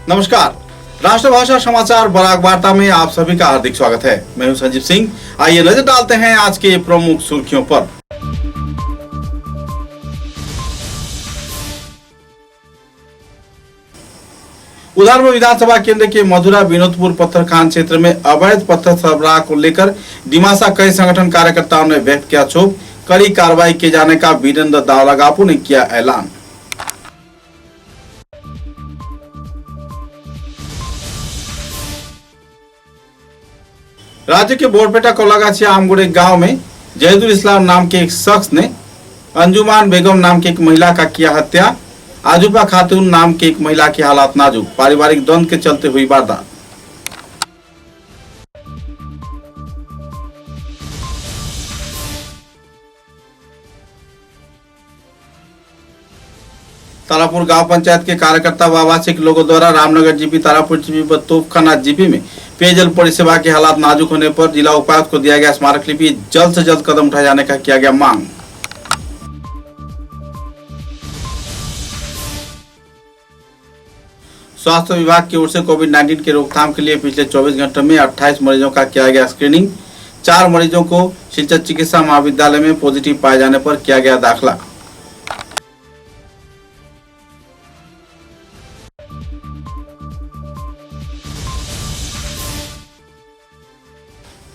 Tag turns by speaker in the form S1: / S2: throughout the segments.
S1: नमस्कार, राष्ट्रभाषा समाचार बराक वार्ता में आप सभी का हार्दिक स्वागत है। मैं हूं संजीव सिंह। आइए नजर डालते हैं आज के प्रमुख सुर्खियों पर। उधर विधानसभा केंद्र के मधुरा विनोदपुर पत्थर खान क्षेत्र में अवैध पत्थर सरबराह को लेकर डिमासा कई संगठन कार्यकर्ताओं ने व्यक्त किया क्षोभ। कड़ी कार्रवाई किए जाने का वीरेंद्र दावलागापू ने किया ऐलान। राज्य के बोरपेटा कोलागाछिया आमगुड़े गांव में जहीदुल इस्लाम नाम के एक शख्स ने अंजुमान बेगम नाम की एक महिला का किया हत्या। आजुबा खातून नाम की एक महिला की हालत नाजुक। पारिवारिक द्वंद्व के चलते हुई वारदात। तारापुर गांव पंचायत के कार्यकर्ता व आवासिक लोगों द्वारा रामनगर जीपी, तारापुर जीपी व तोपखाना जीपी में पेयजल परिसेवा के हालात नाजुक होने पर जिला उपायुक्त को दिया गया स्मारक लिपि। जल्द से जल्द कदम उठाए जाने का किया गया मांग। स्वास्थ्य विभाग की ओर से कोविड-19 की रोकथाम के लिए पिछले 24 घंटों में 28 मरीजों का किया गया स्क्रीनिंग। 4 मरीजों को सिलचर चिकित्सा महाविद्यालय में पॉजिटिव पाए जाने पर किया गया दाखिला।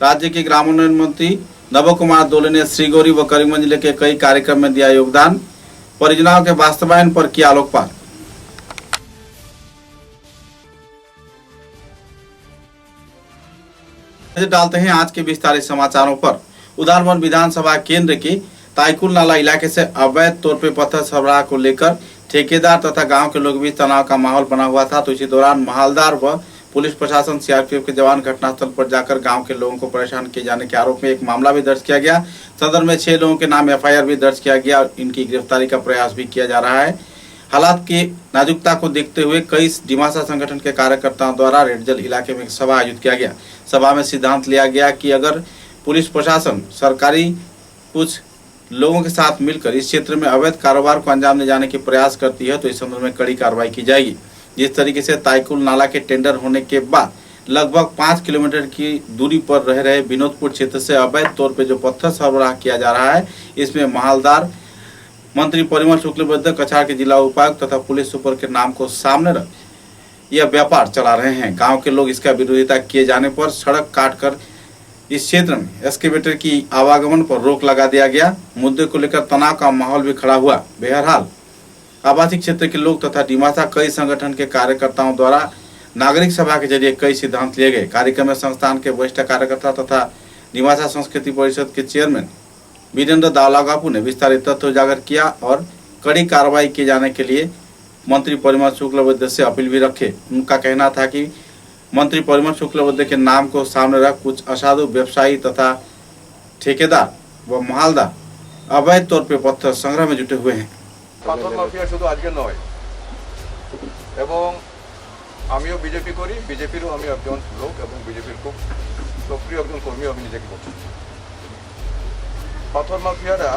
S1: राज्य के ग्रामोन्नयन मंत्री नव कुमार दोले ने श्रीगौरी व करीमगंज जिले के कई कार्यक्रम में दिया योगदान। परियोजनाओं के वास्तवायन पर किया आलोकपात। डालते हैं आज के विस्तारित समाचारों पर। उदारवन विधानसभा केंद्र के ताइकुल नाला इलाके से अवैध तौर पर पत्थर सरबराह को लेकर ठेकेदार तथा गांव के लोग बीच तनाव का माहौल बना हुआ था। तो इसी दौरान महालदार व पुलिस प्रशासन सीआरपीएफ के जवान घटनास्थल पर जाकर गांव के लोगों को परेशान किए जाने के आरोप में एक मामला भी दर्ज किया गया। सदर में 6 लोगों के नाम एफआईआर भी दर्ज किया गया और इनकी गिरफ्तारी का प्रयास भी किया जा रहा है। हालात की नाजुकता को देखते हुए कई डिमासा संगठन के कार्यकर्ताओं द्वारा रेडजल इलाके में एक सभा आयोजित किया गया। सभा में सिद्धांत लिया गया कि अगर पुलिस प्रशासन सरकारी कुछ लोगों के साथ मिलकर इस क्षेत्र में अवैध कारोबार को अंजाम दे जाने की प्रयास करती है तो इस संदर्भ में कड़ी कार्रवाई की जाएगी। जिस तरीके से ताइकुल नाला के टेंडर होने के बाद लगभग 5 किलोमीटर की दूरी पर रह रहे विनोदपुर क्षेत्र से अवैध तौर पर जो पत्थर सरबराह किया जा रहा है, इसमें महालदार मंत्री परिमल शुक्लबैद्य, कछार के जिला उपायुक्त तथा पुलिस सुपर के नाम को सामने रख यह व्यापार चला रहे हैं। गांव के लोग इसका विरोधिता किए जाने पर सड़क काटकर इस क्षेत्र में एक्सकेवेटर की आवागमन पर रोक लगा दिया गया। मुद्दे को लेकर तनाव का माहौल भी खड़ा हुआ। बहरहाल आवासीय क्षेत्र के लोग तथा डिमासा कई संगठन के कार्यकर्ताओं द्वारा नागरिक सभा के जरिए कई सिद्धांत लिए गए। कार्यक्रम में संस्थान के वरिष्ठ कार्यकर्ता तथा डिमासा संस्कृति परिषद के चेयरमैन वीरेंद्र दावलागापू ने विस्तारित तथ्य उजागर किया और कड़ी कार्रवाई किए जाने के लिए मंत्री परिमल शुक्लबैद्य से अपील भी रखे। उनका कहना था कि मंत्री परिमल शुक्लबैद्य के नाम को सामने रख कुछ असाधु व्यवसायी तथा ठेकेदार व महालदार अवैध तौर पर पत्थर संग्रह में जुटे हुए हैं।
S2: পাথর মাফিয়া শুধু আজকে নয় এবং আমিও বিজেপি করি, বিজেপিরও আমি একজন লোক এবং বিজেপির খুব সক্রিয় একজন কর্মী আমি নিজেকে করছি। পাথর মাফিয়ারা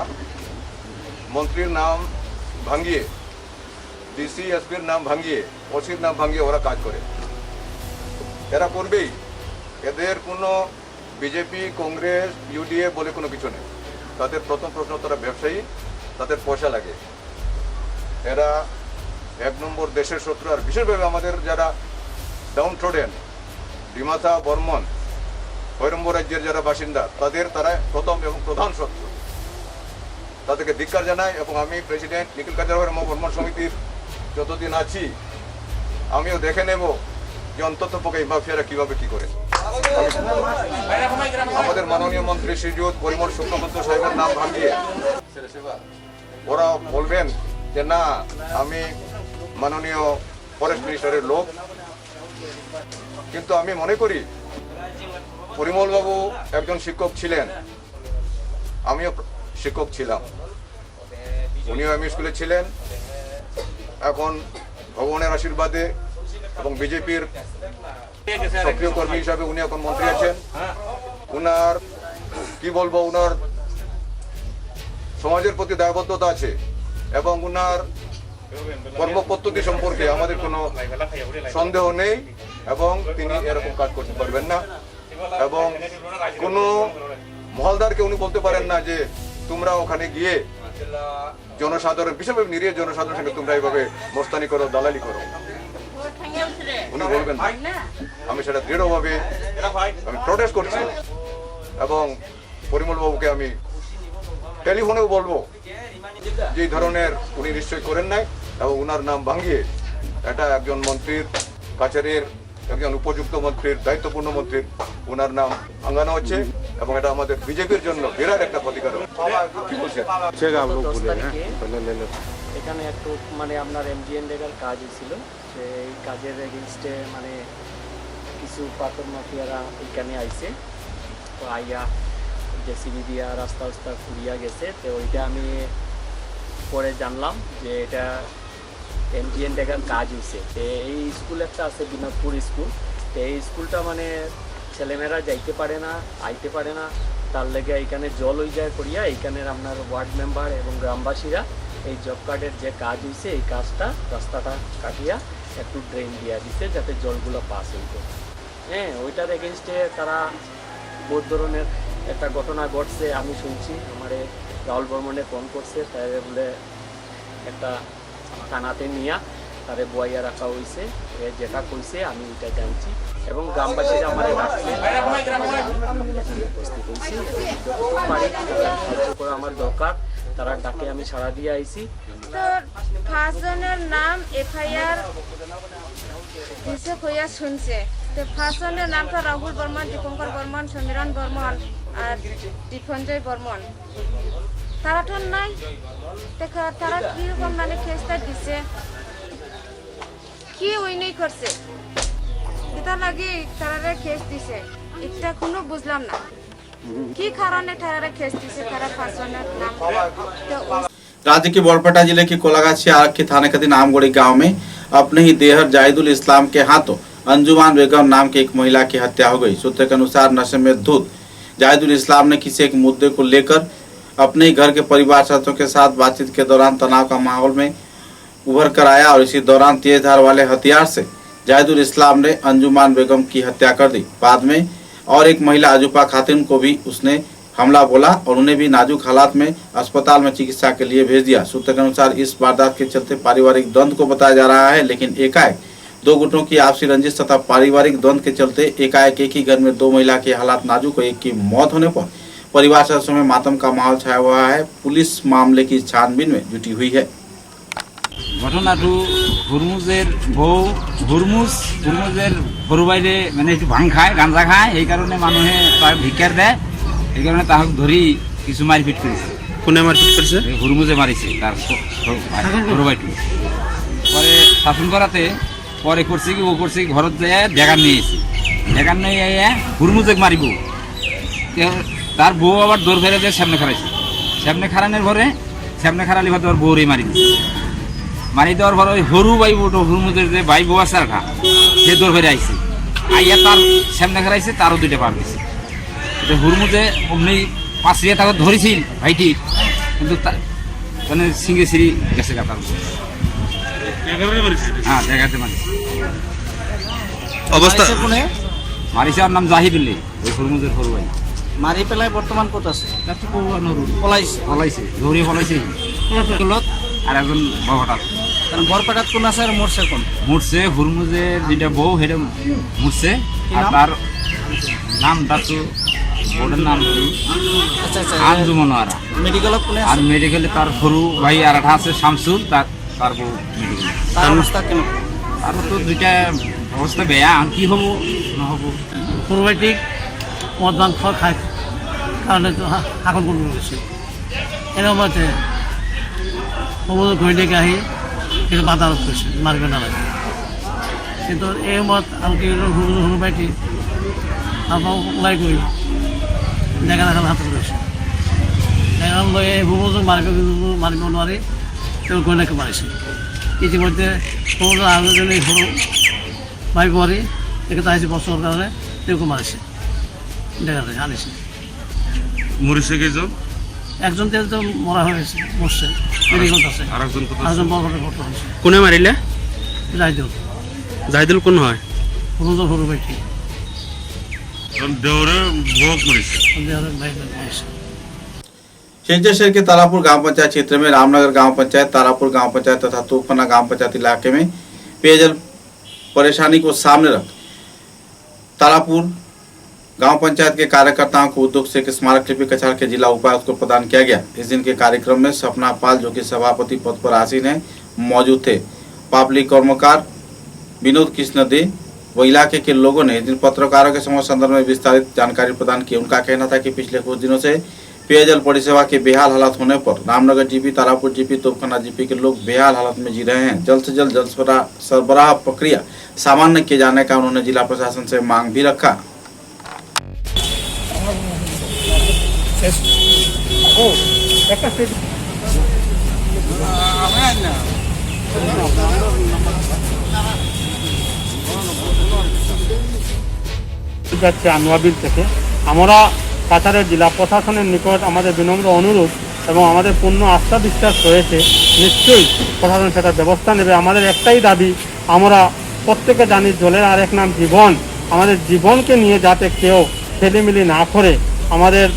S2: মন্ত্রীর নাম ভাঙিয়ে, ডিসি এসপির নাম ভাঙিয়ে, ওসির নাম ভাঙিয়ে ওরা কাজ করে। এরা করবেই। এদের কোনো বিজেপি, কংগ্রেস, ইউডিএ বলে কোনো কিছু নেই। তাদের প্রথম প্রশ্ন তারা ব্যবসায়ী, তাদের পয়সা লাগে। এরা 1 নম্বর দেশের শত্রু। আর বিশেষভাবে আমাদের যারা ডাউন ট্রোডেন ডিমাসা, বর্মন, ভৈরম্ব রাজ্যের যারা বাসিন্দা তারা প্রথম এবং প্রধান শত্রু। তাদেরকে ধিক্কার জানাই এবং আমি প্রেসিডেন্ট নিখিল কাজরা বর্মন সমিতির যতদিন আছি আমিও দেখে নেব যে অন্তত পক্ষে এই মাফিয়ারা কীভাবে কী করে। আমাদের মাননীয় মন্ত্রী শ্রীযুত পরিমল শুক্লবৈদ্য সাহেবের নাম ভাঙিয়ে ওরা বলবেন যে না আমি মাননীয় ফরেস্ট মিনিস্টারের লোক। কিন্তু আমি মনে করি পরিমল বাবু একজন শিক্ষক ছিলেন, আমিও শিক্ষক ছিলাম, উনিও এমই স্কুলে ছিলেন। এখন ভগবানের আশীর্বাদে এবং বিজেপির সক্রিয় কর্মী হিসাবে উনি এখন মন্ত্রী আছেন। উনার কি বলবো, উনার সমাজের প্রতি দায়বদ্ধতা আছে এবং উনার কর্মপদ্ধতি সম্পর্কে আমাদের কোনো সন্দেহ নেই এবং তিনি এরকম কাজ করতে পারবেন না এবং কোনো মহলদারকে উনি বলতে পারেন না যে তোমরা ওখানে গিয়ে জনসাধারণ বিশেষভাবে নিরীহ জনসাধারণের সঙ্গে তোমরা এইভাবে মস্তানি করো, দালালি করো, উনি বলবেন না। আমি সেটা দৃঢ়ভাবে আমি প্রটেস্ট করছি এবং পরিমল বাবুকে আমি টেলিফোনেও বলবো যে এই ধরনের উনি নিশ্চয় করেন নাই এবং উনার নাম ভাঙিয়ে এটা একজন মন্ত্রীর কাছারির একজন উপযুক্ত মন্ত্রীর দায়িত্বপূর্ণ মন্ত্রীর উনার নাম ভাঙানো হচ্ছে এবং এটা আমাদের বিজেপির জন্য বিরাট একটা ক্ষতিকারক। কি বলছেন?
S3: 10 তারিখে এখানে একটু মানে আপনার এমজিএন রেগার কাজ ছিল, সেই কাজের এগেনস্টে মানে কিছু পাথর মাফিয়ারা এখানে আইছে, তো আইয়া জেসিবি দিয়া রাস্তা রাস্তা ঘুরিয়া গেছে। তো ওইটা আমি পরে জানলাম যে এটা এমজিএন রেগার কাজ হয়েছে। তো এই স্কুল একটা আছে বিনোদপুর স্কুল, তো এই স্কুলটা মানে ছেলেমেয়েরা যাইতে পারে না, আইতে পারে না, তার লেগে এখানে জল হয়ে যায় করিয়া এইখানের আপনার ওয়ার্ড মেম্বার এবং গ্রামবাসীরা এই জব কার্ডের যে কাজ হয়েছে এই কাজটা রাস্তাটা কাটিয়া একটু ড্রেন দিয়া দিছে যাতে জলগুলো পাস হইতো। হ্যাঁ, ওইটার এগেনস্টে তারা বহুত ধরনের একটা ঘটনা ঘটছে আমি শুনছি। আমারে রাহুল বর্মনে ফোন করছে, তাই বলে একটা থানাতে নিয়ে তারে বইয়া রাখা হয়েছে, যেটা কইছে আমি এটা জানছি এবং গ্রামবাসীরা আমার ডাকছে, উপস্থিত হয়েছি, আমার দরকার তারা ডাকে আমি সাড়া দিয়ে আইছি।
S4: তো 5 জনের নাম এফআইআর দিছে কইয়া শুনছে। তো 5 জনের নামটা রাহুল বর্মন, দীপঙ্কর বর্মন, সমীরণ বর্মন আর দীপঞ্জয় বর্মন। তারা তো নাই, তারা কিরকম মানে কেসটা দিছে, কি উইনই করছে, এটা লাগে তারা কেস দিছে, এটা কোনো বুঝলাম না কি কারণে তারা কেস দিছে। তারা 5 জনের নাম
S1: राज्य के बरपेटा जिले के कोलागाछी आरक्षी थाने के नामगोड़ी गांव में अपने ही देहर जाहिदुल इस्लाम के हाथों अंजुमान बेगम नाम की एक महिला की हत्या हो गई। सूत्र के अनुसार नशे में धुत जाहिदुल इस्लाम ने किसी एक मुद्दे को लेकर अपने ही घर के परिवार सदस्यों के साथ बातचीत के दौरान तनाव का माहौल में उभर कर आया और इसी दौरान तेज धार वाले हथियार से जाहिदुल इस्लाम ने अंजुमान बेगम की हत्या कर दी। बाद में और एक महिला अजूपा खातून को भी उसने हमला बोला और उन्हें भी नाजुक हालात में अस्पताल में चिकित्सा के लिए भेज दिया। सूत्र के अनुसार इस वारदात के चलते पारिवारिक द्वंद्व को बताया जा रहा है, लेकिन एकाएक दो गुटों की आपसी रंजिश तथा पारिवारिक द्वंद्व के चलते एकाएक एक ही घर में 2 महिला के हालात नाजुक और एक की मौत होने पर परिवार सदस्यों में मातम का माहौल छाया हुआ है। पुलिस मामले की छानबीन में जुटी हुई है।
S5: ঘটনাটো হুরমুজের বউ হুরমুজের সৰু বাইরে মানে একটু ভাং খায়, গাঞ্জা খায়, এই কারণে মানুহে তার ভিক্ষার দেয়, এই কারণে তাহাক ধরি কিছু মারপিট করেছে।
S6: কোনে মারপিট করেছে?
S5: হুরমুজে মারিছে তার সৰু বাইটো। পরে শাসন করাতে পরে করছে কি ও করছে কি ঘরত যায় ডেগান নিয়ে এসে ডেগান নিয়ে আইয়া হুরমুজেক মারিব, তার বউ আবার দৌড় ফেলে দিয়ে সামনে খারাইছে। সামনে খারানোর পরে সামনে খারালি ভাবে ওর বউরে মারি দিচ্ছে। মারি দেওয়ার পর ওই হরু ভাই বউটো হুরমুজের যে ভাই বউ আছে একটা সে দৌড় ফেরে আইছে, আইয়া তার সামনে খারাইছে, তারও 2টা পার দিয়েছে। হুরমুজে অমনি পাঁচিয়ে তাকে ধরেছিল ভাইটি, কিন্তু মানে সিঙ্গে সিঁড়ি গেছে কাতার। হ্যাঁ, দেখাতে মারিছে।
S6: অবস্থা
S5: মারিছে, ওর নাম জাহিদুল্লি, ওই হুরমুজের হরু ভাই।
S3: মারি পেলাই বর্তমান কত আছে?
S5: পলাইছে, ধরে পলাইছে। আর একজন বরপেটাত,
S3: বরপেটাত কোন আছে আর মরছে কোন?
S5: মরছে হুরমুজের যেটা বউ সেটা মরছে, আর তার নামটা তো ওটার নাম
S3: আচ্ছা আচ্ছা,
S5: আঞ্জুমান আরা।
S3: মেডিকেলত কোনে
S5: আর
S3: আছে?
S5: মেডিকেলে তার সরু ভাই আর একটা আছে শামসুল, তার বউ মেডিকেল।
S3: তার অবস্থা কেন?
S5: তার তো 2টা অবস্থা বেয়া, আর কি হবো না হবো।
S7: পূর্বৈতিক মদ মাংস খায় কারণে তো শাসন কৰিব গৈছে। এনে সময়তে সমুদ্র ঘৈণীয়েকে আহি কিন্তু বাধাৰত কৰিছে, মাৰিব নালাগে। কিন্তু এই সময়ত আনকি সৰু ভাইটি আকৌ ওলাই গৈ ডেগান এখন হাতত লৈছে। ডেগান লৈ এই সৰুজক মাৰিব নোৱাৰি তেওঁ ঘৈণীয়েকে মাৰিছে। ইতিমধ্যে সৰু আৰু এজনী সৰু ভাই বোৱাৰী তেখেত আহিছে বছৰৰ কাৰণে, তেওঁকো মাৰিছে, ডেগানে আনিছে।
S6: মরিছে কেজন?
S7: একজন তেলটো মৰা হৈ আছে, মৰছে। মেডিকেল আছে
S6: আরেকজন কত
S7: আরেকজন বরপেটে ভর্তি হয়েছে
S6: কোনে মারিলে
S7: জাহিদুল
S6: জাহিদুল কোন হয়
S7: রোজা হরু বেটি
S6: দেওরে ভোগ মরিছে
S7: ভাই
S1: शिलचर शहर के तारापुर गांव पंचायत क्षेत्र में रामनगर गांव पंचायत, तारापुर गांव पंचायत तथा तोपखाना गांव पंचायत इलाके में पेयजल परेशानी को सामने रख तारापुर गांव पंचायत के कार्यकर्ताओं को उद्योग से स्मारक लिपि कछाड़ के जिला उपायुक्त को प्रदान किया गया। इस दिन के कार्यक्रम में सपना पाल, जो कि सभापति पद पर आसीन है, मौजूद थे। पापली कर्मकार विनोद कृष्ण दे व इलाके के लोगों ने इस दिन पत्रकारों के समक्ष संदर्भ में विस्तारित जानकारी प्रदान की। उनका कहना था कि पिछले कुछ दिनों से पेयजल परिसेवा के बेहाल हालात होने पर Ramnagar GP, Tarapur GP, Topkhana GP के लोग बेहाल हालत में जी रहे हैं। जल्द से जल्द जल सरबराह प्रक्रिया सामान्य किए जाने का उन्होंने जिला प्रशासन से मांग भी रखा।
S8: যাচ্ছে আনোয়াবিল থেকে আমরা কাছাড়ের জেলা প্রশাসনের নিকট আমাদের বিনম্র অনুরোধ এবং আমাদের পূর্ণ আস্থা বিশ্বাস রয়েছে, নিশ্চয়ই প্রশাসন সেটার ব্যবস্থা নেবে। আমাদের একটাই দাবি, আমরা প্রত্যেকে জানি জলের আরেক নাম জীবন। আমাদের জীবনকে নিয়ে যাতে কেউ ছেলেমিলি না করে, আমাদের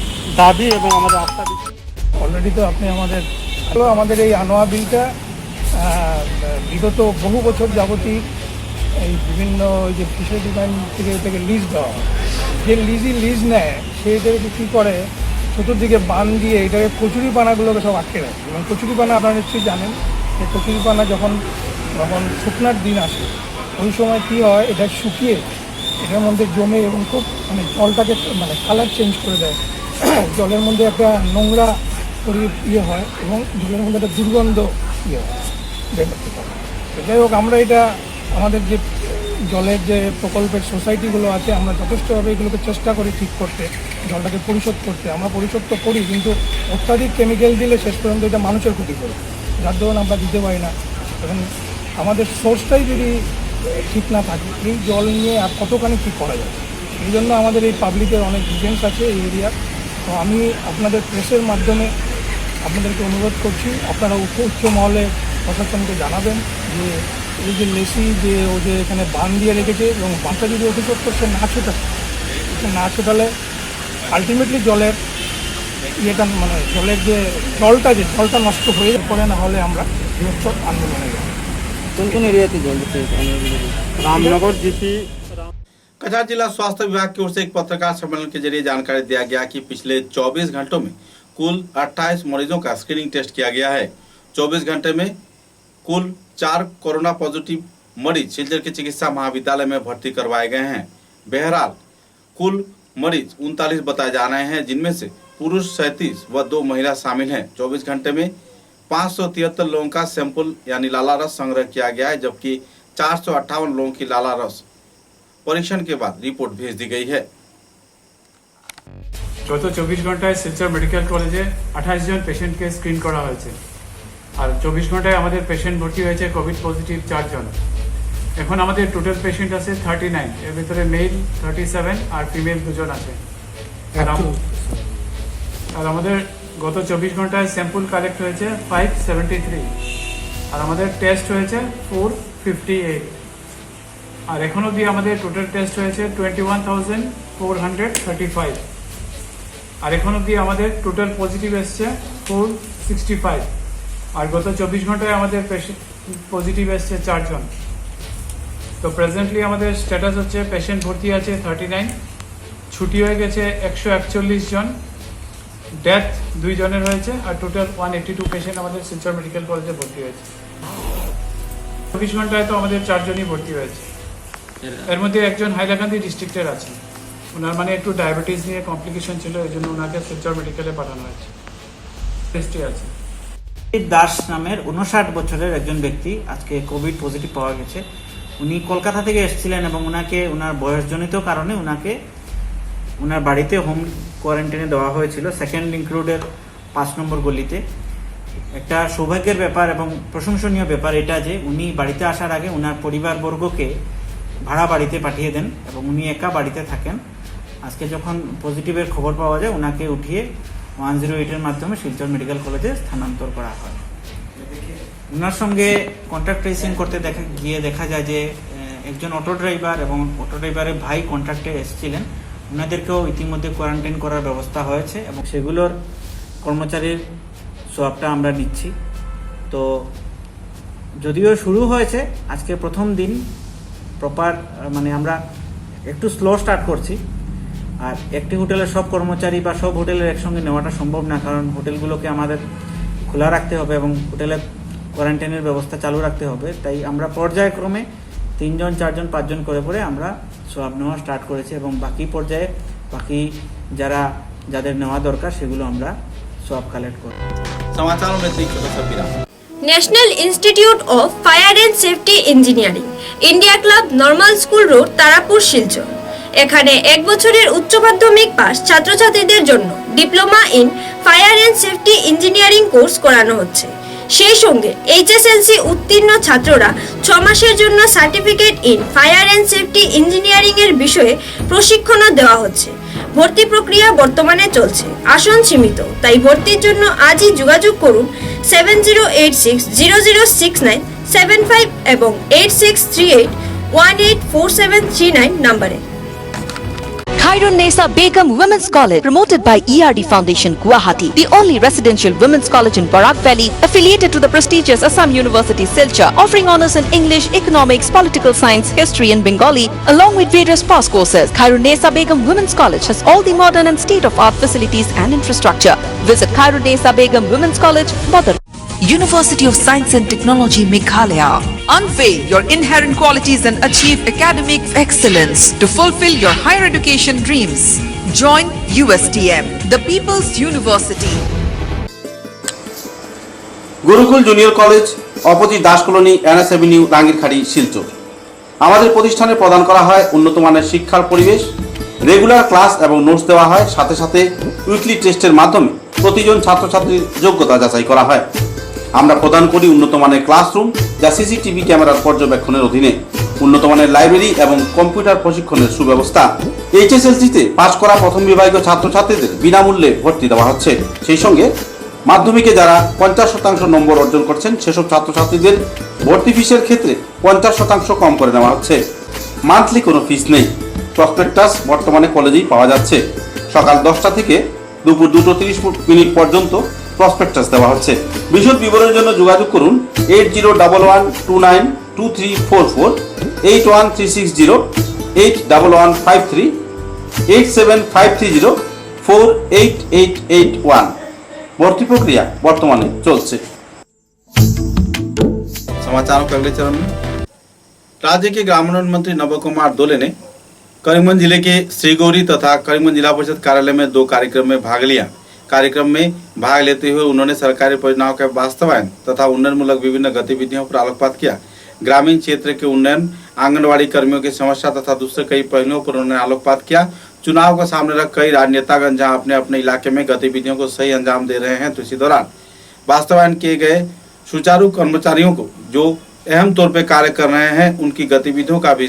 S8: দাবি এবং আমাদের আস্থা বিশ্বাস।
S9: অলরেডি তো আপনি আমাদের এই আনোয়া বিলটা বিগত বহু বছর যাবতই এই বিভিন্ন ওই যে ফিশারি ডিপার্টমেন্ট থেকে লিজ দেওয়া হয়। যে লিজ নেয় সেইটাকে কী করে, চতুর্দিকে বান দিয়ে এটাকে কচুরিপানাগুলোকে সব আটকে রাখে। এবং কচুরিপানা আপনারা নিশ্চয়ই জানেন, যে কচুরিপানা যখন শুকনার দিন আসে, ওই সময় কী হয়, এটা শুকিয়ে এটার মধ্যে জমে এবং খুব জলটাকে কালার চেঞ্জ করে দেয়। জলের মধ্যে একটা নোংরা হয় এবং জলের মধ্যে একটা দুর্গন্ধ হয়, বের করতে পারে। যাই হোক, আমরা এটা আমাদের যে জলের যে প্রকল্পের সোসাইটিগুলো আছে, আমরা যথেষ্টভাবে এগুলোকে চেষ্টা করি ঠিক করতে, জলটাকে পরিশোধ করতে। আমরা পরিশোধ তো করি, কিন্তু অত্যাধিক কেমিক্যাল দিলে শেষ পর্যন্ত এটা মানুষের ক্ষতি করে, যার দরুন আমরা দিতে পারি না। এবং আমাদের সোর্সটাই যদি ঠিক না থাকে, এই জল নিয়ে আর কতখানি কী করা যায়। এই জন্য আমাদের এই পাবলিকের অনেক ডিফেন্স আছে এই এরিয়া। তো আমি আপনাদের প্রেসের মাধ্যমে আপনাদেরকে অনুরোধ করছি, আপনারা উচ্চ মহলে প্রশাসনকে জানাবেন যে এই যে লেসি যে ও যে এখানে বান দিয়ে রেখেছে, এবং বানটা যদি অতিরিক্ত সে না ছোটালে আলটিমেটলি জলের ইয়েটা জলের যে জলটা নষ্ট হয়ে পড়ে, না হলে আমরা বৃহত্তর আন্দোলনে যাব।
S8: কোন কোন এরিয়াতে জল দিচ্ছে? রামনগর जीपी।
S1: कछाड़ जिला स्वास्थ्य विभाग की ओर से एक पत्रकार सम्मेलन के जरिए जानकारी दिया गया कि पिछले 24 घंटों में कुल 28 मरीजों का स्क्रीनिंग टेस्ट किया गया है। 24 घंटे में कुल 4 कोरोना पॉजिटिव मरीज सिलचर के चिकित्सा महाविद्यालय में भर्ती करवाए गए हैं। बहरहाल कुल मरीज 39 बताए जा रहे हैं, जिनमें से पुरुष 37 व 2 महिला शामिल हैं। 24 घंटे में 573 लोगों का सैंपल यानी लाला रस संग्रह किया गया है, जबकि 458 लोगों की लाला रस परीक्षण के बाद रिपोर्ट भेज दी गई है।
S10: গত 24 ঘন্টায় শিলচর মেডিকেল কলেজে 28 জন পেশেন্টকে স্ক্রিন করা হয়েছে, আর 24 ঘন্টায় আমাদের পেশেন্ট ভর্তি হয়েছে কোভিড পজিটিভ 4 জন। এখন আমাদের টোটাল পেশেন্ট আছে 39, এর ভিতরে মেল 37 আর ফিমেল 2 জন আছে। আর আমাদের গত 24 ঘন্টায় স্যাম্পল কালেক্ট হয়েছে 573, আর আমাদের টেস্ট হয়েছে 458। আর এখন অবধি আমাদের টোটাল টেস্ট হয়েছে 21,435, আর এখন অবধি আমাদের টোটাল পজিটিভ এসছে 465, আর গত 24 ঘন্টায় আমাদের পজিটিভ এসছে 4 জন। তো প্রেজেন্টলি আমাদের স্ট্যাটাস হচ্ছে পেশেন্ট ভর্তি আছে 39, ছুটি হয়ে গেছে 141 জন, ডেথ 2 জনের হয়েছে, আর টোটাল 182 পেশেন্ট আমাদের শিলচর মেডিকেল কলেজে ভর্তি হয়েছে। 24 ঘন্টায় তো আমাদের 4 জনই ভর্তি হয়েছে। এর মধ্যে একজন হাইলাকান্দি ডিস্ট্রিক্টের আছে, ওনার একটু ডায়াবেটিস নিয়ে কমপ্লিকেশন ছিল, এই জন্য ওনাকে শিলচর মেডিকেলে পাঠানো হয়েছে। টেস্টে আছে।
S11: দাস নামের 59 বছরের একজন ব্যক্তি আজকে কোভিড পজিটিভ পাওয়া গেছে। উনি কলকাতা থেকে এসেছিলেন এবং ওনাকে ওনার বয়সজনিত কারণে ওনাকে ওনার বাড়িতে হোম কোয়ারেন্টাইনে দেওয়া হয়েছিল, সেকেন্ড লিংক রোডের 5 নম্বর গলিতে। একটা সৌভাগ্যের ব্যাপার এবং প্রশংসনীয় ব্যাপার এটা যে উনি বাড়িতে আসার আগে ওনার পরিবারবর্গকে ভাড়া বাড়িতে পাঠিয়ে দেন এবং উনি একা বাড়িতে থাকেন। আজকে যখন পজিটিভের খবর পাওয়া যায় ওনাকে উঠিয়ে 108-এর মাধ্যমে শিলচর মেডিকেল কলেজে স্থানান্তর করা হয়। ওনার সঙ্গে কন্ট্রাক্ট ট্রেসিং করতে দেখা যায় যে একজন অটো ড্রাইভার এবং অটো ড্রাইভারের ভাই কন্ট্রাক্টে এসেছিলেন, ওনাদেরকেও ইতিমধ্যে কোয়ারেন্টাইন করার ব্যবস্থা হয়েছে এবং সেগুলোর কর্মচারীর সোয়াবটা আমরা নিচ্ছি। তো যদিও শুরু হয়েছে আজকে প্রথম দিন প্রপার, মানে আমরা একটু স্লো স্টার্ট করছি। আর একটি হোটেলের সব কর্মচারী বা সব হোটেলের একসঙ্গে নেওয়াটা সম্ভব না, কারণ হোটেলগুলোকে আমাদের খোলা রাখতে হবে এবং হোটেলের কোয়ারেন্টাইনের ব্যবস্থা চালু রাখতে হবে। তাই আমরা পর্যায়ক্রমে 3 জন 4 জন 5 জন করে আমরা সোয়াব নেওয়া স্টার্ট করেছি এবং বাকি পর্যায়ে বাকি যাদের নেওয়া দরকার সেগুলো আমরা সোয়াব कालेक्ट করব।
S1: समाचारों में थी छोटा सा विराम।
S12: National institute of fire and safety engineering, India club, normal school road, Tarapur, Silchar. এখানে 1 বছরের উচ্চ মাধ্যমিক পাস ছাত্রছাত্রীদের জন্য diploma in fire and safety engineering course করানো হচ্ছে। সেই সঙ্গে এইচএসএলসি উত্তীর্ণ ছাত্ররা 6 মাসের জন্য certificate in fire and safety engineering এর বিষয়ে প্রশিক্ষণও দেওয়া হচ্ছে। ভর্তি প্রক্রিয়া বর্তমানে চলছে, আসন সীমিত, তাই ভর্তির জন্য আজই যোগাযোগ করুন 7086006975 এবং 8638184739 নম্বরে।
S13: Khairun Nesa Begum Women's College, promoted by ERD Foundation, Guwahati, the only residential women's college in Barak Valley, affiliated to the prestigious Assam University, Silchar, offering honors in English, economics, political science, history and Bengali, along with various past courses. Khairun Nesa Begum Women's College has all the modern and state-of-art facilities and infrastructure. Visit Khairun Nesa Begum Women's College, Badar. University of Science and Technology, Meghalaya. Unveil your inherent qualities and achieve academic excellence to fulfill your higher education dreams. Join USTM, the People's University.
S1: Gurukul junior college, opposite Das colony, NS Avenue, Rangirkhari, Silchar. আমাদের প্রতিষ্ঠানে প্রদান করা হয় উন্নত মানের শিক্ষার পরিবেশ, regular class এবং নোটস দেওয়া হয়, সাথে সাথে উইকলি টেস্টের মাধ্যমে প্রতিজন ছাত্রছাত্রীর যোগ্যতা যাচাই করা হয়। আমরা প্রদান করি উন্নত মানের ক্লাসরুম, যা সিসিটিভি ক্যামেরার পর্যবেক্ষণের অধীনে, উন্নত মানের লাইব্রেরি এবং কম্পিউটার প্রশিক্ষণের সুব্যবস্থা। এইচএসএলসিতে পাশ করা প্রথম বিভাগীয় ছাত্রছাত্রীদের বিনামূল্যে ভর্তি দেওয়া হচ্ছে। সেই সঙ্গে মাধ্যমিকে যারা 50% নম্বর অর্জন করছেন সেসব ছাত্রছাত্রীদের ভর্তি ফিসের ক্ষেত্রে 50% কম করে নেওয়া হচ্ছে। মান্থলি কোনো ফিস নেই। প্রসপেক্টাস বর্তমানে কলেজেই পাওয়া যাচ্ছে। সকাল 10টা থেকে দুপুর 2:30 পর্যন্ত প্রসপেক্টাস দেওয়া হচ্ছে। বিশদ বিবরণের জন্য যোগাযোগ করুন 8011292344, 81360 81153, 87530 48881। भर्ती प्रक्रिया वर्तमाने चलছে। समाचारों के अगले चरण में राज्य के ग्रामीण मंत्री नव कुमार दोले ने करीमगंज जिले के श्रीगौरी तथा करीमगंज जिला परिषद कार्यालय में 2 कार्यक्रम में भाग लिया। कार्यक्रम में भाग लेते हुए उन्होंने सरकारी परियोजनाओं के वास्तवायन तथा उन्नयनमूलक विभिन्न गतिविधियों पर आलोकपात किया। ग्रामीण क्षेत्र के उन्नयन, आंगनवाड़ी कर्मियों की समस्या तथा दूसरे कई पहलुओं पर उन्होंने आलोकपात किया। चुनाव को सामने रख कई राजनेतागण जहां अपने अपने इलाके में गतिविधियों को सही अंजाम दे रहे हैं, तो इसी दौरान वास्तवायन किए गए सुचारू कर्मचारियों को जो अहम तौर पर कार्य कर रहे हैं उनकी गतिविधियों का भी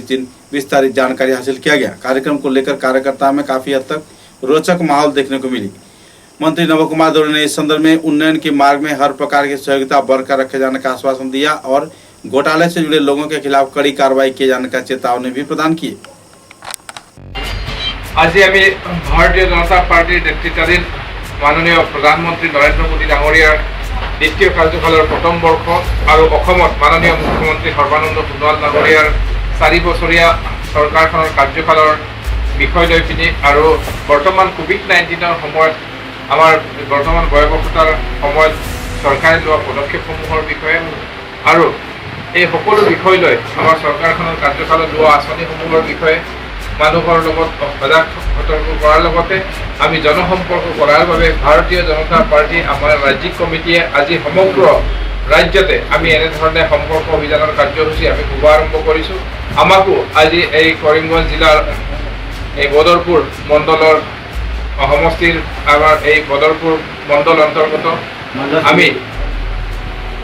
S1: विस्तारित जानकारी हासिल किया गया। कार्यक्रम को लेकर कार्यकर्ताओं में काफी हद तक रोचक माहौल देखने को मिली। मंत्री नव कुमार दोले ने इस संदर्भ में उन्नयन के मार्ग में हर प्रकार की सहयोगिता बरकरार रखे जाने का आश्वासन दिया और घोटाले से जुड़े लोगों के खिलाफ कड़ी कार्रवाई किए जाने का चेतावनी भी प्रदान की।
S14: আজি আমি ভারতীয় জনতা পার্টির নেতৃত্বাধীন মাননীয় প্রধানমন্ত্রী নরেন্দ্র মোদী ডাঙৰীয়াৰ দ্বিতীয় কাৰ্যকালৰ প্ৰথম বৰ্ষ আৰু অসমত মাননীয় মুখ্যমন্ত্ৰী সৰ্বানন্দ সোণোৱাল ডাঙৰীয়াৰ 4 বছৰীয়া চৰকাৰখনৰ কাৰ্যকালৰ বিষয় লৈ পিনি আৰু বৰ্তমান কোভিড-19ৰ সময়ত আমাৰ বৰ্তমান ভয়াৱহতাৰ সময়ত চৰকাৰে লোৱা পদক্ষেপসমূহৰ বিষয়ে আৰু এই সকলো বিষয় লৈ আমাৰ চৰকাৰখনৰ কাৰ্যকালত লোৱা আঁচনিসমূহৰ বিষয়ে মানুহৰ লগত সজাগ সতৰ্ক কৰাৰ লগতে আমি জনসম্পৰ্ক কৰাৰ বাবে ভাৰতীয় জনতা পাৰ্টি আমাৰ ৰাজ্যিক কমিটিয়ে আজি সমগ্ৰ ৰাজ্যতে আমি এনেধৰণে সম্পৰ্ক অভিযানৰ কাৰ্যসূচী আমি শুভাৰম্ভ কৰিছোঁ। আমাকো আজি এই কৰিমগঞ্জ জিলাৰ এই বদৰপুৰ মণ্ডলৰ সমষ্টিৰ আমাৰ এই বদৰপুৰ মণ্ডল অন্তৰ্গত আমি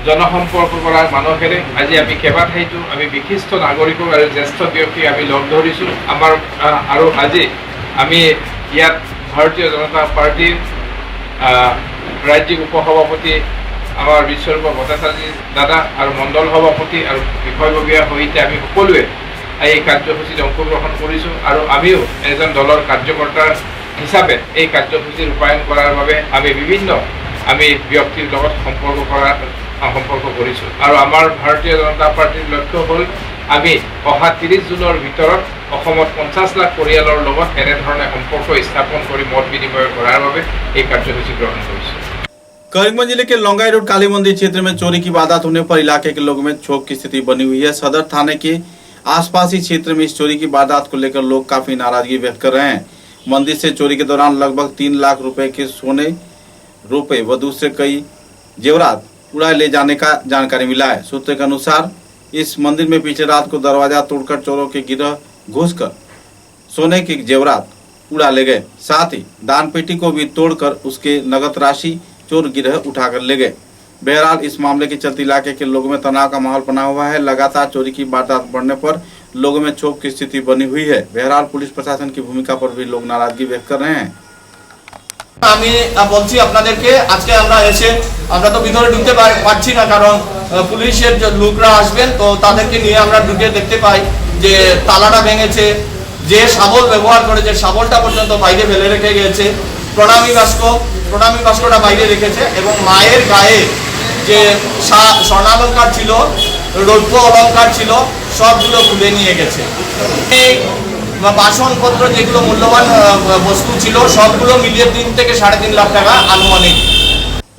S14: জনসম্পৰ্ক কৰাৰ মানুহেৰে আজি আমি কেইবাঠাইতো আমি বিশিষ্ট নাগৰিক আৰু জ্যেষ্ঠ ব্যক্তি আমি লগ ধৰিছোঁ আমাৰ আৰু আজি আমি ইয়াত ভাৰতীয় জনতা পাৰ্টিৰ ৰাজ্যিক উপসভাপতি আমাৰ বিশ্বৰূপ ভট্টাচাৰ্য দাদা আৰু মণ্ডল সভাপতি আৰু বিষয়ববীয়াৰ সৈতে আমি সকলোৱে এই কাৰ্যসূচীত অংশগ্ৰহণ কৰিছোঁ আৰু আমিও এজন দলৰ কাৰ্যকৰ্তাৰ হিচাপে এই কাৰ্যসূচী ৰূপায়ণ কৰাৰ বাবে আমি বিভিন্ন ব্যক্তিৰ লগত সম্পৰ্ক কৰিছোঁ আৰু আমাৰ ভাৰতীয় জনতা পাৰ্টিৰ লক্ষ্য হ'ল আমি অহা 30 জুনৰ ভিতৰত অসমত 50 লাখ পৰিয়ালৰ লগত এনেধৰণে সম্পৰ্ক স্থাপন কৰি মত বিনিময় কৰাৰ বাবে এই কাৰ্যসূচী গ্ৰহণ কৰিছোঁ।
S1: करीमगंज जिले के लोंगाई रोड काली मंदिर क्षेत्र में चोरी की वारदात होने पर इलाके के लोगों में क्षोभ की स्थिति बनी हुई है। सदर थाने के आसपास ही क्षेत्र में इस चोरी की वारदात को लेकर लोग काफी नाराजगी व्यक्त कर रहे हैं। मंदिर से चोरी के दौरान लगभग 3 लाख रुपए के सोने रुपए व दूसरे कई जेवरात उड़ाए ले जाने का जानकारी मिला है। सूत्र के अनुसार इस मंदिर में पिछले रात को दरवाजा तोड़कर चोरों के गिरोह घुसकर सोने के जेवरात उड़ा ले गए। साथ ही दान पेटी को भी तोड़कर उसके नगद राशि चोर गिरोह उठाकर ले गए। बहरहाल इस मामले के चलते इलाके के लोगों में तनाव का माहौल बना हुआ है। लगातार चोरी की वारदात बढ़ने पर लोगों में क्षोभ की स्थिति बनी हुई है। बहरहाल पुलिस प्रशासन की भूमिका पर भी लोग नाराजगी व्यक्त कर रहे हैं।
S15: আমি বলছি আপনাদেরকে আজকে আমরা তো ভিতরে ঢুকতে পারছি না, কারণ পুলিশের লোকরা আসবেন, তো তাদেরকে নিয়ে আমরা ঢুকে দেখতে পাই যে তালাটা ভেঙেছে, যে শাবল ব্যবহার করে যে শাবলটা পর্যন্ত বাইরে ফেলে রেখে গেছে, প্রণামী বাস্কটা বাইরে রেখেছে এবং মায়ের গায়ে যে স্বর্ণালঙ্কার ছিল, রৌপ্য অলঙ্কার ছিল, সবগুলো খুলে নিয়ে গেছে। এই বাসনপত্র যেগুলো মূল্যবান বস্তু ছিল সবগুলো মিলিয়ে 3 থেকে 3.5 লাখ টাকা আনুমানিক।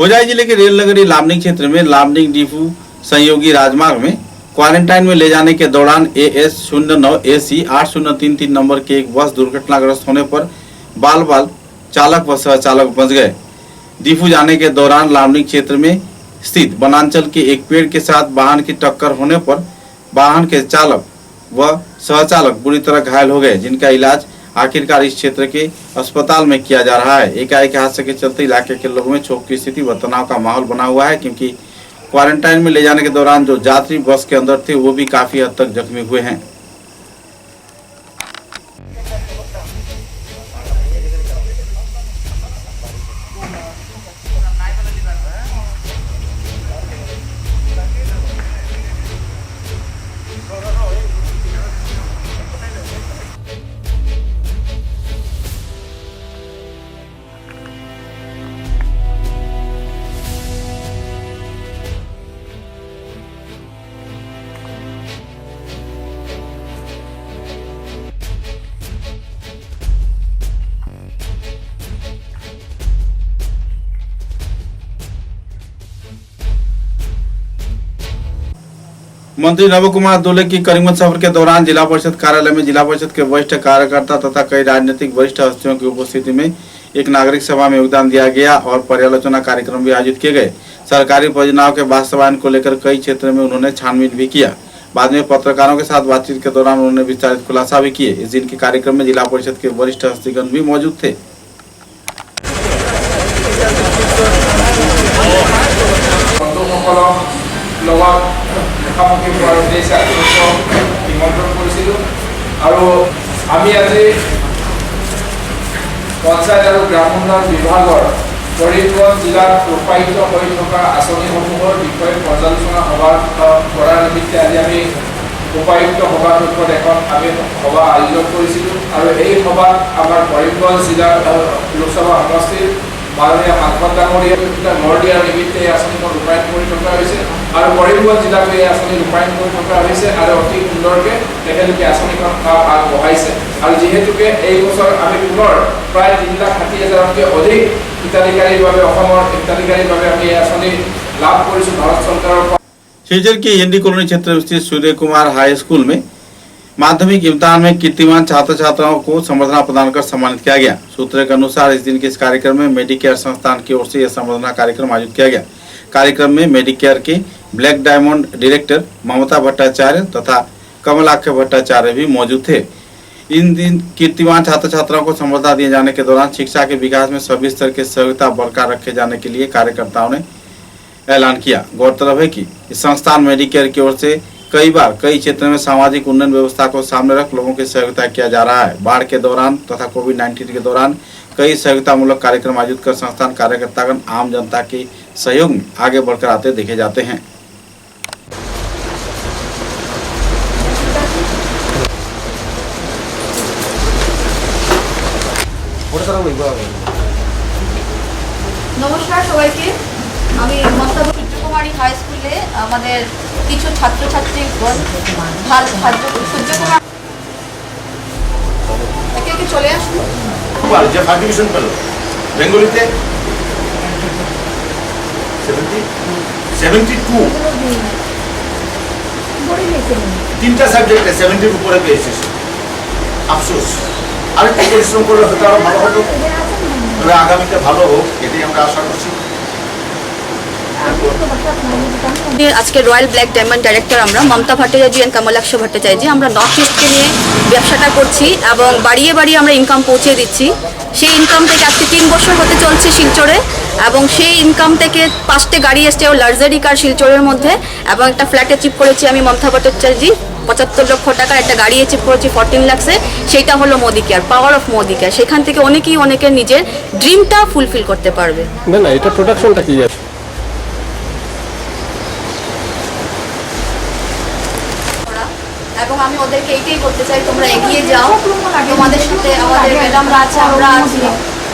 S1: होजाई जिले के रेल नगरी लामनिंग क्षेत्र में लामनिंग डिफू संयोगी राजमार्ग में क्वारंटाइन में ले जाने के दौरान AS09 AC 8033 नंबर के एक बस दुर्घटनाग्रस्त होने पर बाल चालक व सह चालक बच गए। डिफू जाने के दौरान लामनिंग क्षेत्र में स्थित वनांचल के एक पेड़ के साथ वाहन की टक्कर होने पर वाहन के चालक व सहचालक बुरी तरह घायल हो गए, जिनका इलाज आखिरकार इस क्षेत्र के अस्पताल में किया जा रहा है। एकाएक हादसे के चलते इलाके के लोगों में क्षोभ की स्थिति व तनाव का माहौल बना हुआ है, क्योंकि क्वारंटाइन में ले जाने के दौरान जो यात्री बस के अंदर थे वो भी काफी हद तक जख्मी हुए हैं। मंत्री नव कुमार दुले की करीमगंज सफर के दौरान जिला परिषद कार्यालय में जिला परिषद के वरिष्ठ कार्यकर्ता तथा कई राजनीतिक वरिष्ठ हस्तियों की उपस्थिति में एक नागरिक सभा में योगदान दिया गया और पर्यालोचना कार्यक्रम भी आयोजित किए गए। सरकारी परियोजनाओं के वास्तवायन को लेकर कई क्षेत्रों में उन्होंने छानबीन भी किया। बाद में पत्रकारों के साथ बातचीत के दौरान उन्होंने विस्तारित खुलासा भी किए। इस दिन के कार्यक्रम में जिला परिषद के वरिष्ठ हस्तीगण भी मौजूद थे।
S14: মুখামুখি হোৱাৰ উদ্দেশ্যে নিমন্ত্ৰণ কৰিছিলোঁ আৰু আমি আজি পঞ্চায়ত আৰু গ্ৰাম উন্নয়ন বিভাগৰ কৰিমগঞ্জ জিলাত ৰূপায়িত হৈ থকা আঁচনিসমূহৰ বিষয়ে পৰ্যালোচনা সভা কৰাৰ নিমিত্তে আজি আমি উপায়ুক্ত সভাকক্ষত এখন আমি সভা আয়োজন কৰিছিলোঁ আৰু এই সভাত আমাৰ কৰিমগঞ্জ জিলাৰ লোকসভা সমষ্টিৰ মাননীয় সাংসদ ডাঙৰীয়া মৰ দিয়াৰ নিমিত্তে এই আঁচনিখন ৰূপায়ণ কৰি থকা হৈছে আৰু কৰিমগঞ্জ জিলাতো এই আঁচনি ৰূপায়ণ কৰি থকা হৈছে আৰু অতি সুন্দৰকৈ তেখেতলোকে আঁচনিখন আগবঢ়াইছে। আৰু যিহেতুকে এই বছৰ আমি পুনৰ প্ৰায় 3,60,000তকৈ অধিক হিতাধিকাৰীৰ বাবে অসমৰ হিতাধিকাৰীৰ বাবে আমি এই আঁচনি লাভ কৰিছোঁ ভাৰত চৰকাৰৰ।
S1: शिवचर के हिंदी कॉलोनी क्षेत्र स्थित सूर्य कुमार हाई स्कूल में माध्यमिक इम्तिहान में कीर्तिमान छात्र छात्राओं को संबर्धना प्रदान कर सम्मानित किया गया। सूत्रों के अनुसार इस दिन के इस कार्यक्रम में मेडिकेयर संस्थान की ओर से यह संबर्धना कार्यक्रम आयोजित किया गया। कार्यक्रम में मेडिकेयर के ब्लैक डायमंड डायरेक्टर ममता भट्टाचार्य तथा कमलाक्ष भट्टाचार्य भी मौजूद थे। इन दिन कीर्तिमान छात्र छात्राओं को संबर्धना दिए जाने के दौरान शिक्षा के विकास में सभी स्तर की सहयोगिता बरकरार रखे जाने के लिए कार्यकर्ताओं ने ऐलान किया। गौरतलब है कि इस संस्थान मेडिकेयर की ओर से कई बार कई क्षेत्रों में सामाजिक उन्नयन व्यवस्था को सामने रख लोगों की सहयोगिता किया जा रहा है। बाढ़ के दौरान तथा कोविड-19 के दौरान कई सहयोगितामूलक कार्यक्रम आयोजित कर संस्थान कार्यकर्तागण आम जनता के सहयोग में आगे बढ़कर आते देखे जाते हैं।
S16: নমস্কার সবাইকে, আমি মমতা সূর্যকুমারী হাই স্কুলে আমাদের কিছু ছাত্রছাত্রীগণ সূর্যকুমার একে একে চলে আসুন।
S17: যে ফার্স্ট ডিভিশন পেল বেঙ্গলিতে 72 তিনটা সাবজেক্টে 70 উপরে পেয়েছে। আফসোস, আরেকটু পরিশ্রম করলে হয়তো আরো ভালো হতো। তবে আগামীতে ভালো হোক এটাই আমরা আশা করছি।
S16: আজকে রয়্যাল ব্ল্যাক ডায়মন্ড ডাইরেক্টর আমরা মমতা ভট্টাচার্য এন্ড কমলাক্ষ ভট্টাচার্য আমরা নর্থ ইস্টকে নিয়ে ব্যবসাটা করছি এবং বাড়িয়ে বাড়িয়ে আমরা ইনকাম পৌঁছে দিচ্ছি। সেই ইনকাম থেকে আজকে 3 বছর হতে চলছে শিলচরে এবং সেই ইনকাম থেকে 5টে গাড়ি এসছে ও লাক্সারি কার শিলচরের মধ্যে এবং একটা ফ্ল্যাটে চিপ করেছি আমি মমতা ভট্টাচার্য 75 লক্ষ টাকার একটা গাড়ি চিপ করেছি 14 লাখসে। সেটা হলো Modi care, power of Modi care. সেখান থেকে অনেকের নিজের ড্রিমটা ফুলফিল করতে পারবে।
S8: না এটা প্রোডাকশনটা কি আছে?
S16: এবং আমি ওদেরকে এইটাই বলতে চাই, তোমরা এগিয়ে যাও, তোমাদের সাথে আমাদের ম্যাডামরা আছে, আমরা আছি।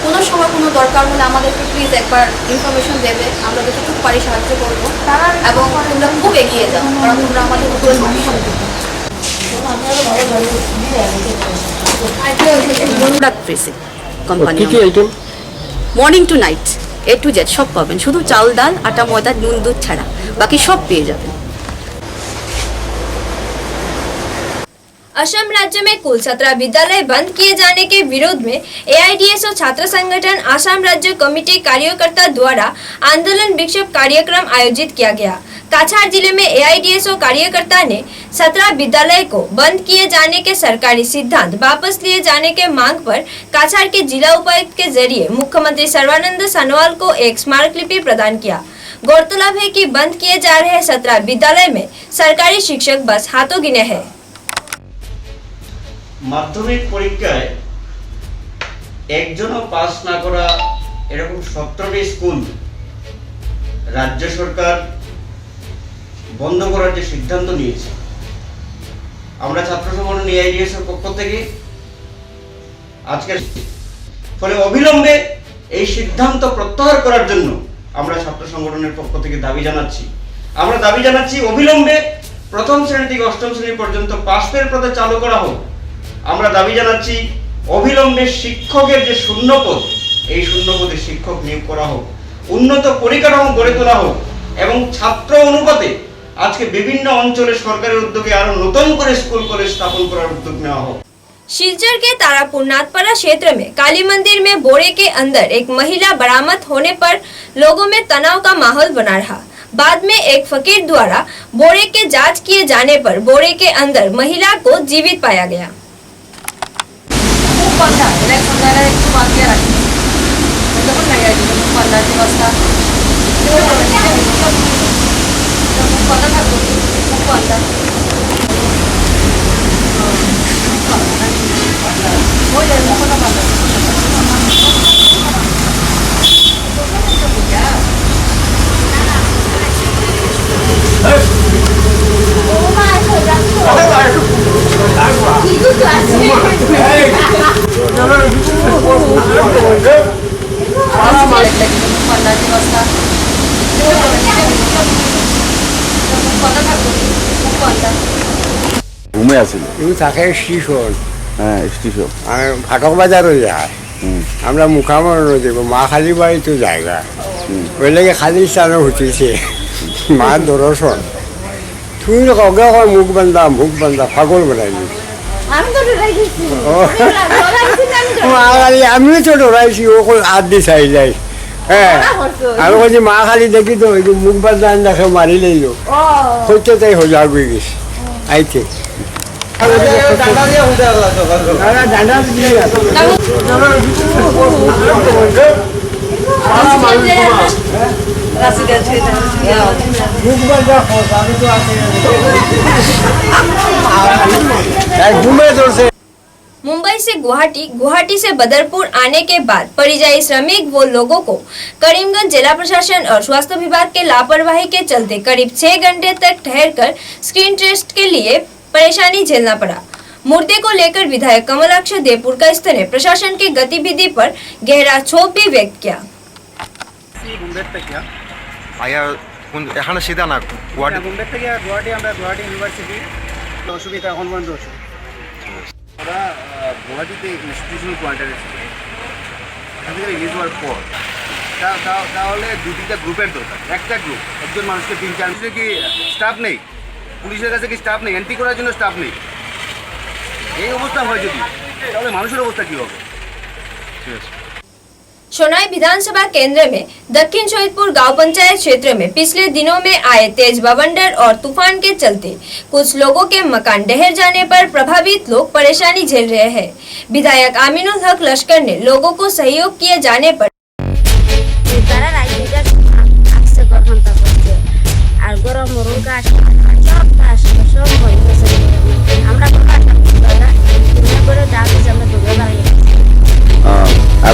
S16: কোনো সময় কোনো দরকার হলে আমাদেরকে প্লিজ একবার ইনফরমেশন দেবে, আমরা যতটুকু পারি সাহায্য করবো এবং তোমরা খুব এগিয়ে যাও, কারণ তোমরা আমাদের উপরে company morning to night A to Z সব পাবেন, শুধু চাল ডাল আটা ময়দা নুন দুধ ছাড়া বাকি সব পেয়ে যাবেন।
S12: असम राज्य में कुल 17 विद्यालय बंद किए जाने के विरोध में AIDSO छात्र संगठन असम राज्य कमेटी कार्यकर्ता द्वारा आंदोलन विक्षोभ कार्यक्रम आयोजित किया गया। काछाड़ जिले में AIDSO कार्यकर्ता ने 17 विद्यालय को बंद किए जाने के सरकारी सिद्धांत वापस लिए जाने के मांग पर काछाड़ के जिला उपायुक्त के जरिए मुख्यमंत्री सर्बानंद सोनोवाल को एक स्मारकलिपि प्रदान किया। गौरतलब है कि बंद किए जा रहे 17 विद्यालय में सरकारी शिक्षक बस हाथों गिने हैं।
S11: মাধ্যমিক পরীক্ষায় একজনও পাস না করা এরকম 17টি স্কুল রাজ্য সরকার বন্ধ করার যে সিদ্ধান্ত নিয়েছে, আমরা ছাত্র সংগঠন AIDSO এর পক্ষ থেকে আজকে ফলে অবিলম্বে এই সিদ্ধান্ত প্রত্যাহার করার জন্য আমরা ছাত্র সংগঠনের পক্ষ থেকে দাবি জানাচ্ছি। আমরা দাবি জানাচ্ছি অবিলম্বে প্রথম শ্রেণী থেকে অষ্টম শ্রেণী পর্যন্ত পাস ফেল পদে চালু করা হোক। আমরা দাবি জানাচ্ছি অবিলম্বে শিক্ষকের যে শূন্যপদ, এই শূন্যপদে শিক্ষক নিয়োগ করা হোক, উন্নত পরিকাঠামো গড়ে তোলা হোক এবং ছাত্র অনুপাতে আজকে বিভিন্ন অঞ্চলে সরকারের উদ্যোগে আরো নতুন করে স্কুল কলেজ স্থাপন করার উদ্যোগ নেওয়া হোক।
S12: शिलचर के तारापुर नाथपाड़ा क्षेत्र में काली मंदिर में बोरे के अंदर एक महिला बरामद होने पर लोगों में तनाव का माहौल बना रहा। बाद में एक फकीर द्वारा बोरे के जांच किए जाने पर बोरे के अंदर महिला को जीवित पाया गया।
S18: ঘুমে আছিল
S19: থাকে স্টেশন,
S18: হ্যাঁ স্টেশন
S19: ফাটক বাজারও যায়। আমরা মুখামর দেবো মা খালি বাড়ি তো জায়গা ওই লাগে খালি স্থানে উঠিছে মা দর্শন তুই কগে মুখ বান্ধা পাগল বানাইলি। মা খালি আমিও তো ডরাইছি ও হাত দি চাই যাই। হ্যাঁ আমি বলছি মা খালি দেখি তো মুখ বান্ধা দেখে মারি লইল হইতে তাই হজা হয়ে গেছে আইতে
S12: मुंबई से गुवाहाटी, गुवाहाटी से बदरपुर आने के बाद परिযায়ী श्रमिक वो लोगों को करीमगंज जिला प्रशासन और स्वास्थ्य विभाग के लापरवाही के चलते करीब 6 घंटे तक ठहरकर स्क्रीन टेस्ट के लिए परेशानी झेलना पड़ा। मुर्दे को लेकर विधायक कमलाक्ष देवपुरकाइस्थ ने प्रशासन की गतिविधि पर गहरा क्षोभ भी व्यक्त किया।
S20: এখানে সিধা না গুয়াহাটি
S3: মুম্বাই থেকে গুয়াহাটি আমরা গুয়াহাটি ইউনিভার্সিটি অসুবিধা এখন বন্ধ আছে।
S20: আমরা গুয়াহাটিতে ইনস্টিটিউশনাল কোয়ারেন্টাইনে ছিল। এখান থেকে রিলিজ হওয়ার পর তাহলে 2-3টা গ্রুপের দরকার। একটা গ্রুপ একজন মানুষকে 3-4 মিনিটে কি স্টাফ নেই, পুলিশের কাছে কি স্টাফ নেই, এন্ট্রি করার জন্য স্টাফ নেই। এই অবস্থা হয় যদি তাহলে মানুষের অবস্থা কি হবে? ঠিক আছে।
S12: सोनाई विधानसभा केंद्र में दक्षिण शहीदपुर गांव पंचायत क्षेत्र में पिछले दिनों में आए तेज बवंडर और तूफान के चलते कुछ लोगों के मकान ढह जाने पर प्रभावित लोग परेशानी झेल रहे हैं। विधायक आमिनुल हक लश्कर ने लोगों को सहयोग किए जाने पर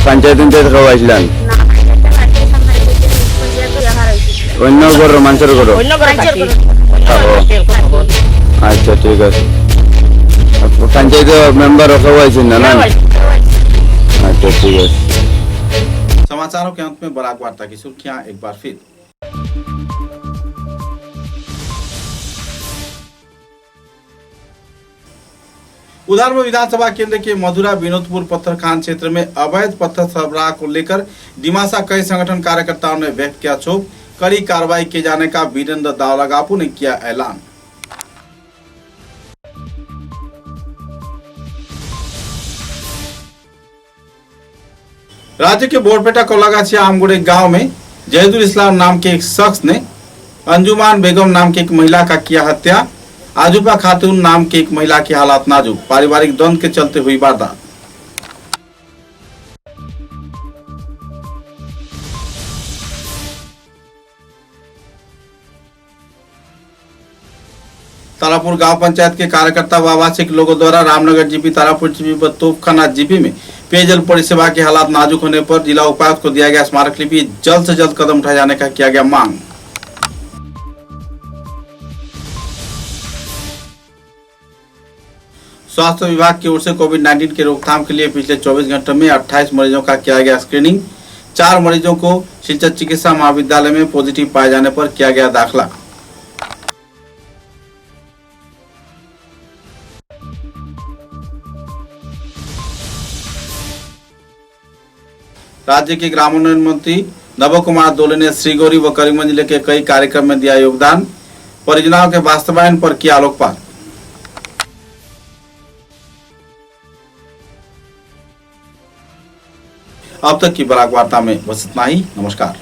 S18: पंचायत खाওয়াইছিলেন অন্য করো মানুষের করো আচ্ছা ঠিক আছে पंचायत मेंबर खाওয়াইছেন ना अच्छा ठीक है।
S1: समाचारों के अंत में बराक वार्ता की सुर्खियां एक बार फिर। उधर विधानसभा केंद्र के मधुरा विनोदपुर पत्थरखान क्षेत्र में अवैध पत्थर सरबराह को लेकर डिमासा कई संगठन कार्यकर्ताओं ने व्यक्त किया क्षोभ। कड़ी कार्रवाई किए जाने का वीरेंद्र दावलागापू ने किया ऐलान। राज्य के बोरपेटा कोलागाछिया आमगुड़े गांव में जहीदुल इस्लाम नाम के एक शख्स ने अंजुमान बेगम नाम की एक महिला का किया हत्या। आजुबा खातून नाम की एक महिला की हालत नाजुक, पारिवारिक द्वंद्व के चलते हुई वारदात। तारापुर गांव पंचायत के कार्यकर्ता व आवासिक लोगों द्वारा रामनगर जीपी, तारापुर जीपी व तोपखाना जीपी में पेयजल परिसेवा के हालात नाजुक होने पर जिला उपायुक्त को दिया गया स्मारक लिपि। जल्द से जल्द कदम उठाए जाने का किया गया मांग। स्वास्थ्य विभाग की ओर से कोविड-19 की रोकथाम के लिए पिछले 24 घंटों में 28 मरीजों का किया गया स्क्रीनिंग। 4 मरीजों को सिलचर चिकित्सा महाविद्यालय में पॉजिटिव पाए जाने पर किया गया दाखिला। राज्य के ग्रामोन्नयन मंत्री नव कुमार दोले ने श्रीगौरी व करीमगंज जिले के कई कार्यक्रम में दिया योगदान। परियोजनाओं के वास्तवायन पर किया आलोकपात। अब तक की बराक वार्ता में बस इतना ही। नमस्कार।